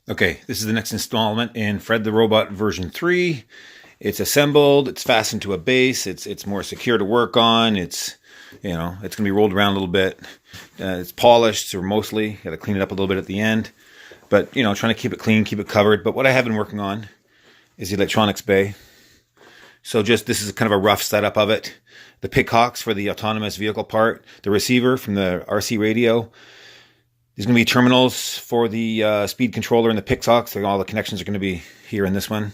Okay, this is the next installment in Fred the Robot version 3. It's assembled, it's fastened to a base, it's more secure to work on, it's going to be rolled around a little bit. It's polished, or mostly. Got to clean it up a little bit at the end. But, trying to keep it clean, keep it covered. But what I have been working on is the electronics bay. So this is kind of a rough setup of it. The pickhawks for the autonomous vehicle part, the receiver from the RC radio. There's going to be terminals for the speed controller and the pickhawks. So all the connections are going to be here in this one.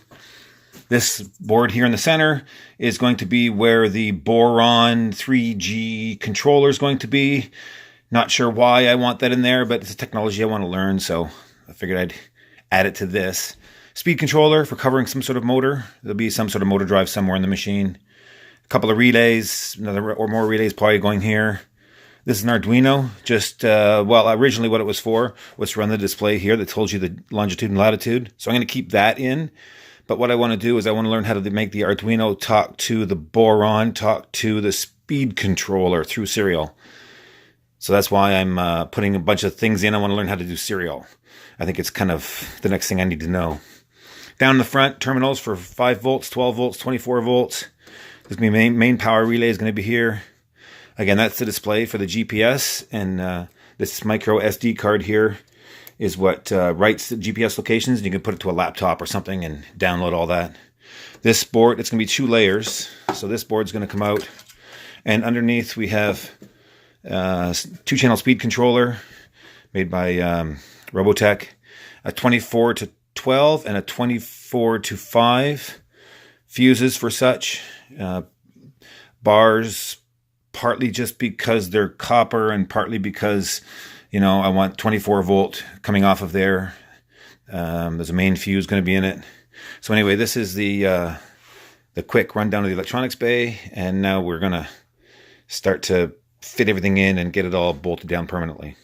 This board here in the center is going to be where the Boron 3G controller is going to be. Not sure why I want that in there, but it's a technology I want to learn, so I figured I'd add it to this. Speed controller for covering some sort of motor. There'll be some sort of motor drive somewhere in the machine. A couple of relays, another or more relays probably going here. This is an Arduino, originally what it was for was to run the display here that told you the longitude and latitude. So I'm going to keep that in. But what I want to do is I want to learn how to make the Arduino talk to the Boron, talk to the speed controller through serial. So that's why I'm putting a bunch of things in. I want to learn how to do serial. I think it's kind of the next thing I need to know. Down in the front, terminals for 5 volts, 12 volts, 24 volts. This main power relay is going to be here. Again, that's the display for the GPS, and this micro SD card here is what writes the GPS locations, and you can put it to a laptop or something and download all that. This board, it's going to be 2 layers, so this board's going to come out, and underneath we have 2-channel speed controller made by Robotech, a 24 to 12 and a 24 to 5 fuses for such bars, partly just because they're copper and partly because I want 24 volt coming off of there. There's a main fuse going to be in it. So anyway, this is the quick rundown of the electronics bay, and now we're going to start to fit everything in and get it all bolted down permanently.